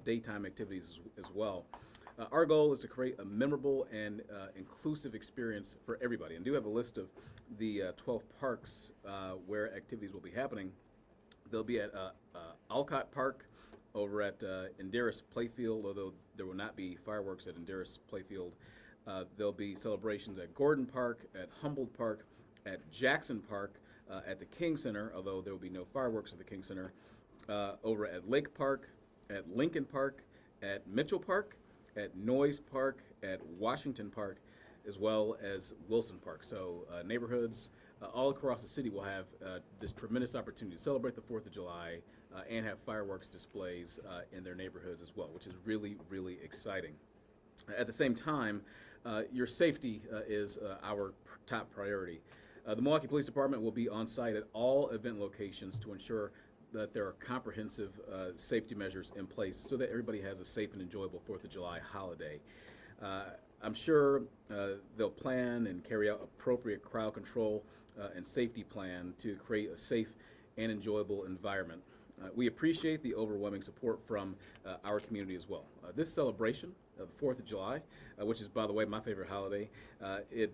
daytime activities as well. Our goal is to create a memorable and inclusive experience for everybody. And do have a list of the 12 parks where activities will be happening. They'll be at Alcott Park, over at Indirus Playfield, although there will not be fireworks at Indirus Playfield. There'll be celebrations at Gordon Park, at Humboldt Park, at Jackson Park, at the King Center, although there will be no fireworks at the King Center, over at Lake Park, at Lincoln Park, at Mitchell Park, at Noyes Park, at Washington Park, as well as Wilson Park. So neighborhoods all across the city will have this tremendous opportunity to celebrate the 4th of July and have fireworks displays in their neighborhoods as well, which is really, really exciting. At the same time, your safety is our top priority. The Milwaukee Police Department will be on site at all event locations to ensure that there are comprehensive safety measures in place so that everybody has a safe and enjoyable 4th of July holiday. I'm sure they'll plan and carry out appropriate crowd control and safety plan to create a safe and enjoyable environment. We appreciate the overwhelming support from our community as well. This celebration of the 4th of July, which is, by the way, my favorite holiday, it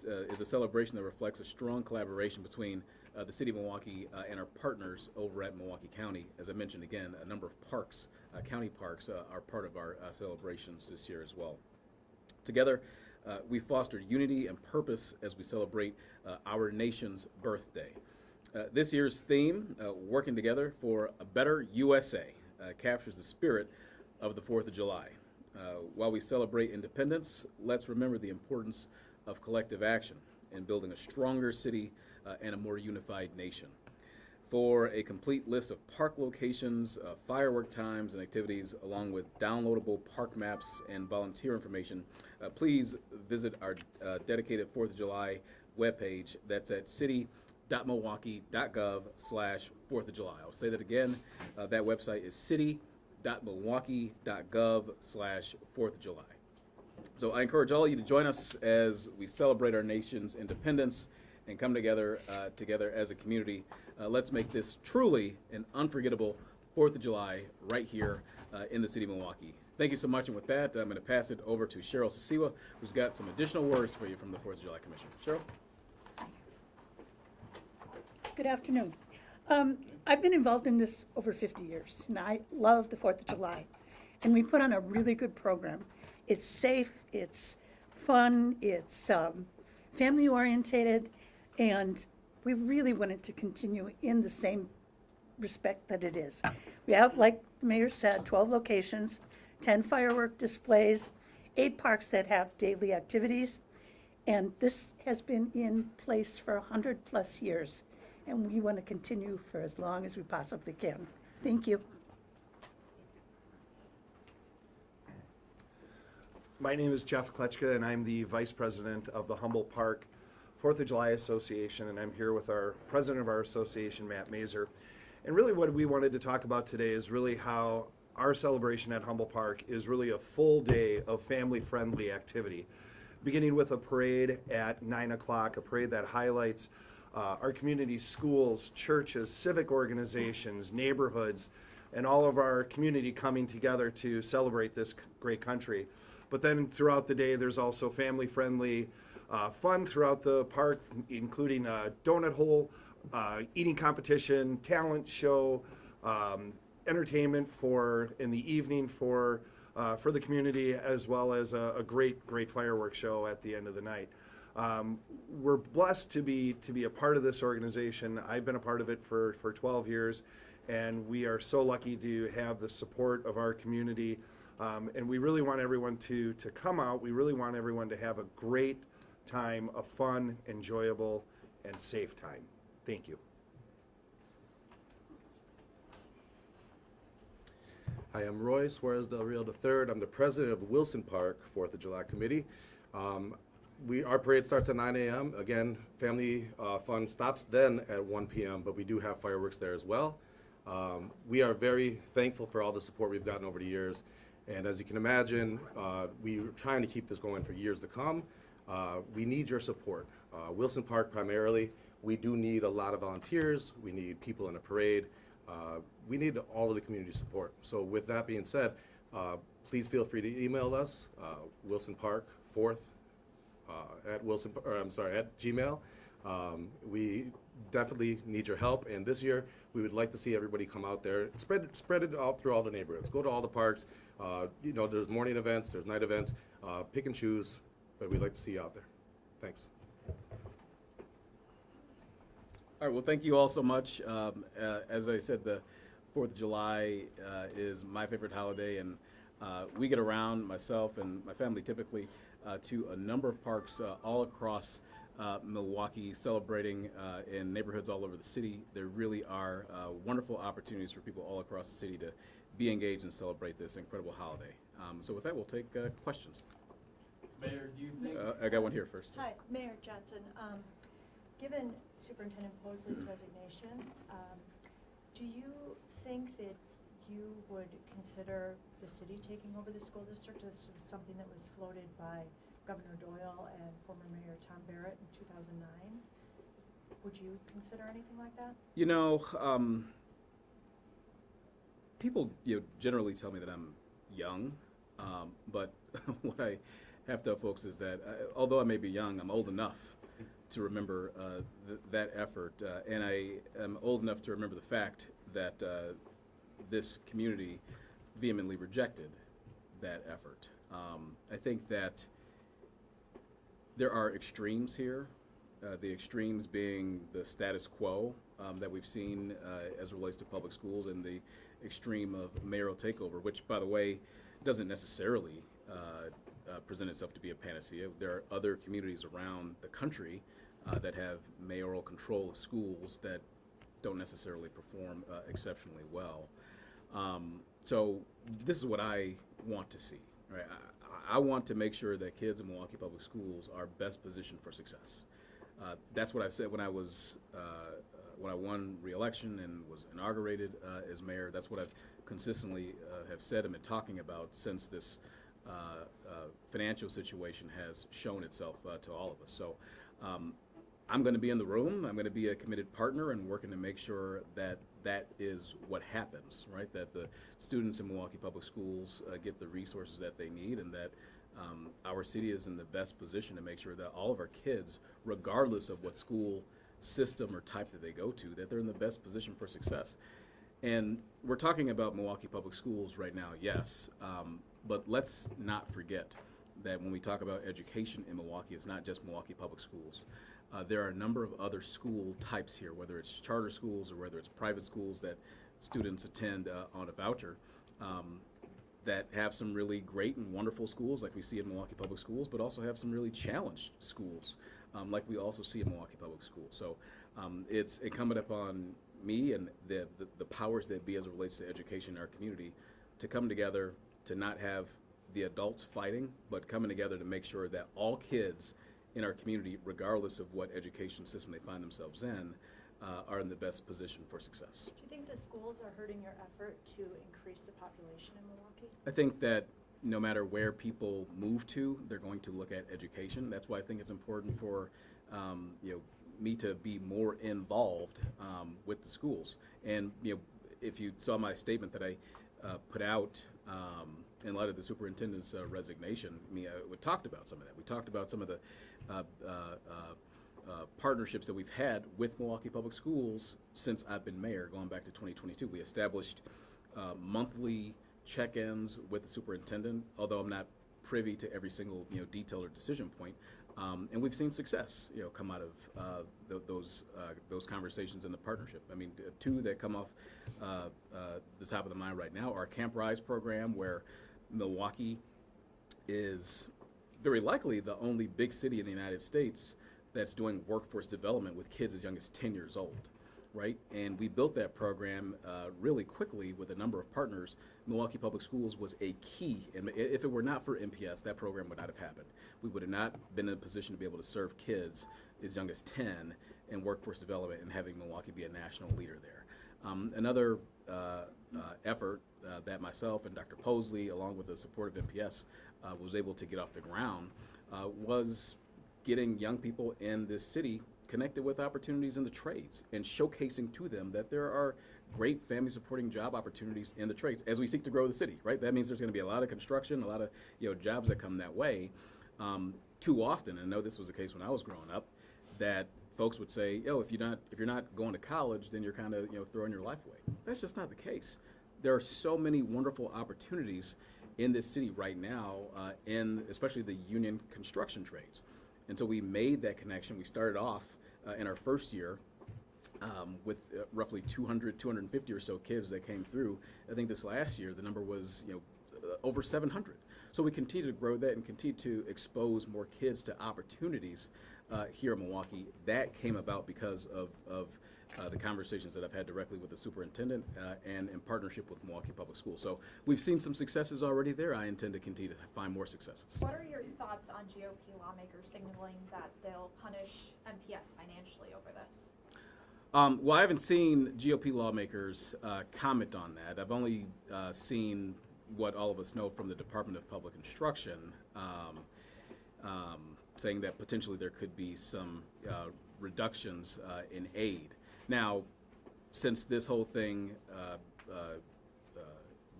is a celebration that reflects a strong collaboration between the City of Milwaukee and our partners over at Milwaukee County. As I mentioned again, a number of parks, county parks, are part of our celebrations this year as well. Together, we foster unity and purpose as we celebrate our nation's birthday. This year's theme, Working Together for a Better USA, captures the spirit of the 4th of July. While we celebrate independence, let's remember the importance of collective action in building a stronger city and a more unified nation. For a complete list of park locations, firework times and activities, along with downloadable park maps and volunteer information, please visit our dedicated 4th of July webpage. That's at city.milwaukee.gov/4th of July. I'll say that again. That website is city.milwaukee.gov/4th of July. So I encourage all of you to join us as we celebrate our nation's independence and come together as a community. Let's make this truly an unforgettable 4th of July right here in the City of Milwaukee. Thank you so much, and with that, I'm going to pass it over to Cheryl Sasiwa, who's got some additional words for you from the 4th of July Commission. Cheryl? Good afternoon. I've been involved in this over 50 years, and I love the 4th of July. And we put on a really good program. It's safe, it's fun, it's family-orientated, and we really want it to continue in the same respect that it is. We have, like the mayor said, 12 locations, 10 firework displays, 8 parks that have daily activities, and this has been in place for 100+ years, and we want to continue for as long as we possibly can. Thank you. My name is Jeff Kletchka, and I'm the Vice President of the Humboldt Park 4th of July Association, and I'm here with our President of our association, Matt Mazer. And really what we wanted to talk about today is really how our celebration at Humboldt Park is really a full day of family-friendly activity, beginning with a parade at 9 o'clock, a parade that highlights our community, schools, churches, civic organizations, neighborhoods, and all of our community coming together to celebrate this great country. But then throughout the day, there's also family-friendly fun throughout the park, including a donut hole, eating competition, talent show, entertainment in the evening for the community, as well as a great fireworks show at the end of the night. We're blessed to be a part of this organization. I've been a part of it for 12 years, and we are so lucky to have the support of our community. And we really want everyone to come out. We really want everyone to have a great time, a fun, enjoyable, and safe time. Thank you. Hi, I'm Roy Suarez Del Rio III. I'm the president of Wilson Park 4th of July Committee. Our parade starts at 9 a.m. Again, family fun stops then at 1 p.m., but we do have fireworks there as well. We are very thankful for all the support we've gotten over the years. And as you can imagine, we're trying to keep this going for years to come. We need your support. Wilson Park primarily, we do need a lot of volunteers. We need people in a parade. We need all of the community support. So with that being said, please feel free to email us, Wilson Park 4th at Gmail. We definitely need your help, and this year we would like to see everybody come out there. Spread it out through all the neighborhoods. Go to all the parks. You know, there's morning events, there's night events. Pick and choose, but we'd like to see you out there. Thanks. All right, well, thank you all so much. As I said, the 4th of July is my favorite holiday, and we get around, myself and my family typically, to a number of parks all across Milwaukee, celebrating in neighborhoods all over the city. There really are wonderful opportunities for people all across the city to be engaged and celebrate this incredible holiday. So with that, we'll take questions. Mayor, do you think? I got one here first. Hi, Mayor Johnson. Given Superintendent Posley's resignation, do you think that you would consider the city taking over the school district? This was something that was floated by Governor Doyle and former Mayor Tom Barrett in 2009. Would you consider anything like that? You know, people generally tell me that I'm young, but what I have to tell folks is that although I may be young, I'm old enough to remember that effort, and I am old enough to remember the fact that this community vehemently rejected that effort. I think that there are extremes here, the extremes being the status quo that we've seen as it relates to public schools, and the extreme of mayoral takeover, which, by the way, doesn't necessarily present itself to be a panacea. There are other communities around the country that have mayoral control of schools that don't necessarily perform exceptionally well. So this is what I want to see. Right? I want to make sure that kids in Milwaukee Public Schools are best positioned for success. That's what I said when I was when I won re-election and was inaugurated as mayor. That's what I've consistently have said and been talking about since this financial situation has shown itself to all of us. So I'm going to be in the room. I'm going to be a committed partner and working to make sure that that is what happens, right? That the students in Milwaukee Public Schools get the resources that they need, and that our city is in the best position to make sure that all of our kids, regardless of what school system or type that they go to, that they're in the best position for success. And we're talking about Milwaukee Public Schools right now, yes, but let's not forget that when we talk about education in Milwaukee, it's not just Milwaukee Public Schools. There are a number of other school types here, whether it's charter schools or whether it's private schools that students attend on a voucher, that have some really great and wonderful schools like we see in Milwaukee Public Schools, but also have some really challenged schools like we also see in Milwaukee Public Schools. So it's incumbent upon me and the powers that be as it relates to education in our community to come together, to not have the adults fighting, but coming together to make sure that all kids in our community, regardless of what education system they find themselves in, are in the best position for success. Do you think the schools are hurting your effort to increase the population in Milwaukee? I think that no matter where people move to, they're going to look at education. That's why I think it's important for me to be more involved with the schools. And if you saw my statement that I put out in light of the superintendent's resignation, we talked about some of that. We talked about some of the partnerships that we've had with Milwaukee Public Schools since I've been mayor, going back to 2022. We established monthly check-ins with the superintendent, although I'm not privy to every single detail or decision point. And we've seen success come out of those conversations in the partnership. I mean, two that come off the top of the mind right now are Camp Rise program, where Milwaukee is very likely the only big city in the United States that's doing workforce development with kids as young as 10 years old, right? And we built that program really quickly with a number of partners. Milwaukee Public Schools was a key, and if it were not for MPS, that program would not have happened. We would have not been in a position to be able to serve kids as young as 10 in workforce development and having Milwaukee be a national leader there. Another effort that myself and Dr. Posley, along with the support of MPS, was able to get off the ground was getting young people in this city connected with opportunities in the trades and showcasing to them that there are great family supporting job opportunities in the trades as we seek to grow the city, right? That means there's going to be a lot of construction, a lot of jobs that come that way. Too often, and I know this was the case when I was growing up, that folks would say, if you're not going to college, then you're kind of throwing your life away. That's just not the case. There are so many wonderful opportunities in this city right now, in especially the union construction trades. And so we made that connection. We started off in our first year with roughly 200, 250 or so kids that came through. I think this last year the number was over 700. So we continue to grow that and continue to expose more kids to opportunities here in Milwaukee. That came about because of the conversations that I've had directly with the superintendent and in partnership with Milwaukee Public Schools. So we've seen some successes already there. I intend to continue to find more successes. What are your thoughts on GOP lawmakers signaling that they'll punish MPS financially over this? Well, I haven't seen GOP lawmakers comment on that. I've only seen what all of us know from the Department of Public Instruction, saying that potentially there could be some reductions in aid. Now, since this whole thing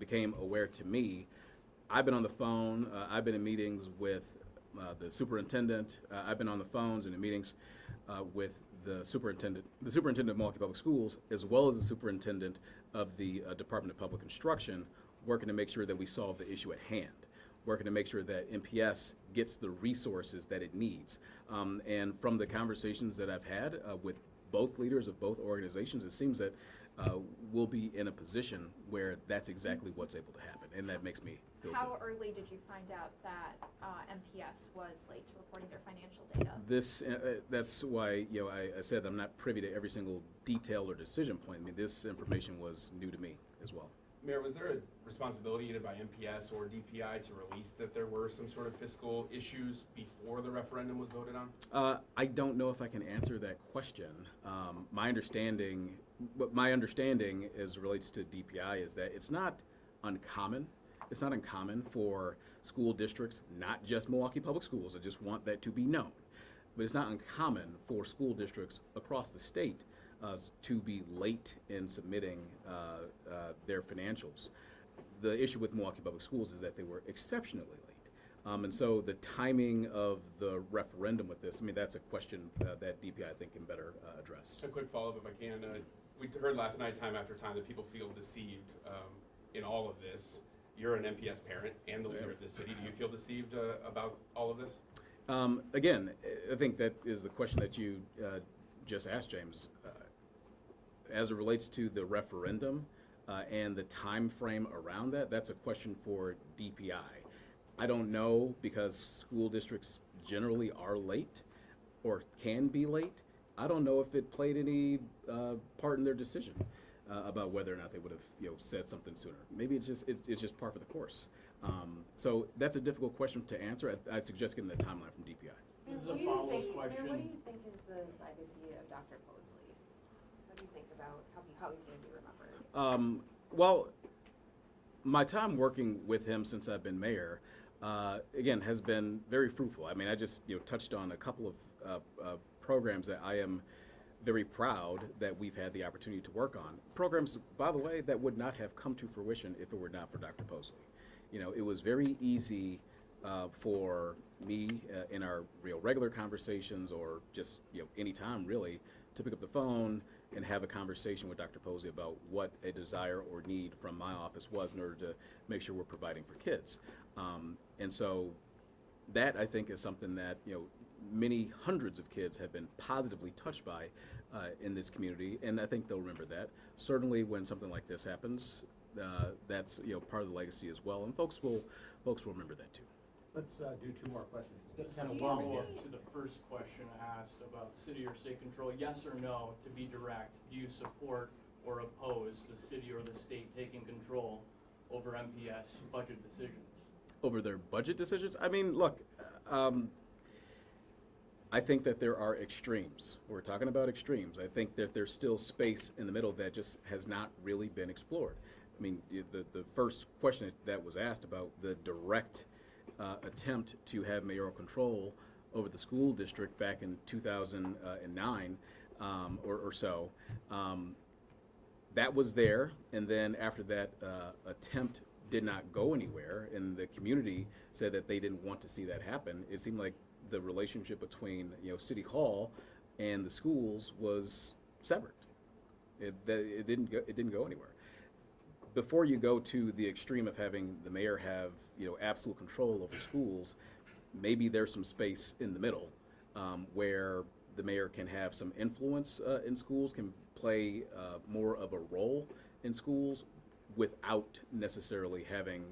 became aware to me, I've been on the phone, I've been in meetings with the superintendent, I've been on the phones and in meetings with the superintendent of Milwaukee Public Schools, as well as the superintendent of the Department of Public Instruction, working to make sure that we solve the issue at hand, working to make sure that MPS gets the resources that it needs. And from the conversations that I've had with both leaders of both organizations, it seems that we'll be in a position where that's exactly what's able to happen, and that makes me feel good. How early did you find out that MPS was late to reporting their financial data? That's why I said I'm not privy to every single detail or decision point. I mean, this information was new to me as well. Mayor, was there a responsibility either by MPS or DPI to release that there were some sort of fiscal issues before the referendum was voted on? I don't know if I can answer that question. My understanding as it relates to DPI is that it's not uncommon. It's not uncommon for school districts, not just Milwaukee Public Schools. I just want that to be known. But it's not uncommon for school districts across the state to be late in submitting their financials. The issue with Milwaukee Public Schools is that they were exceptionally late. And so the timing of the referendum with this, I mean, that's a question that DPI I think can better address. A quick follow-up if I can. We heard last night time after time that people feel deceived in all of this. You're an MPS parent and the leader of this city. Do you feel deceived about all of this? Again, I think that is the question that you just asked, James. As it relates to the referendum and the time frame around that, that's a question for DPI. I don't know, because school districts generally are late or can be late. I don't know if it played any part in their decision about whether or not they would have said something sooner. Maybe it's just par for the course. So that's a difficult question to answer. I'd suggest getting the timeline from DPI. This is a follow-up question. What do you think is the legacy of Dr. Posley? What do you think about how he's going to be remembered? Well, my time working with him since I've been mayor, again, has been very fruitful. I mean, I just touched on a couple of programs that I am very proud that we've had the opportunity to work on. Programs, by the way, that would not have come to fruition if it were not for Dr. Posley. It was very easy for me in our regular conversations, or just any time really, to pick up the phone and have a conversation with Dr. Posley about what a desire or need from my office was in order to make sure we're providing for kids. And so that, I think, is something that many hundreds of kids have been positively touched by in this community, and I think they'll remember that. Certainly when something like this happens, that's part of the legacy as well, and folks will remember that too. Let's do two more questions. Just kind of follow up to the first question asked about city or state control. Yes or no, to be direct, do you support or oppose the city or the state taking control over MPS budget decisions? Over their budget decisions? I mean, look, I think that there are extremes. We're talking about extremes. I think that there's still space in the middle that just has not really been explored. I mean, the first question that was asked about the direct attempt to have mayoral control over the school district back in 2009 or so, that was there, and then after that attempt did not go anywhere, and the community said that they didn't want to see that happen, it seemed like the relationship between City Hall and the schools was severed. It didn't go anywhere. Before you go to the extreme of having the mayor have absolute control over schools, maybe there's some space in the middle where the mayor can have some influence in schools, can play more of a role in schools without necessarily having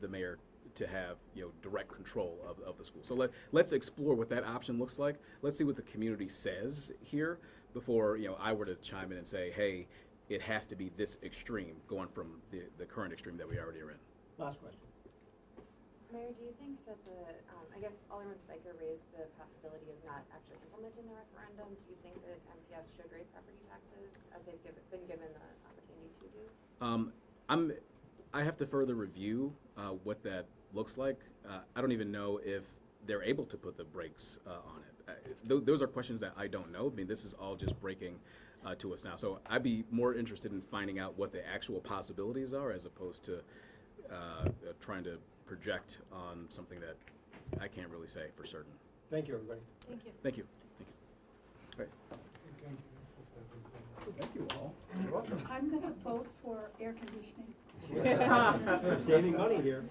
the mayor to have direct control of the school. So let's explore what that option looks like. Let's see what the community says here before I were to chime in and say, hey, it has to be this extreme, going from the current extreme that we already are in. Last question. Mayor, do you think that I guess Alderman Spiker raised the possibility of not actually implementing the referendum. Do you think that MPS should raise property taxes as they've been given the opportunity to do? I have to further review what that looks like. I don't even know if they're able to put the brakes on it. Those are questions that I don't know. I mean, this is all just breaking to us now. So I'd be more interested in finding out what the actual possibilities are as opposed to trying to project on something that I can't really say for certain. Thank you, everybody. Thank you. Thank you. Thank you. All right. Thank you all. You're welcome. I'm going to vote for air conditioning. Saving money here.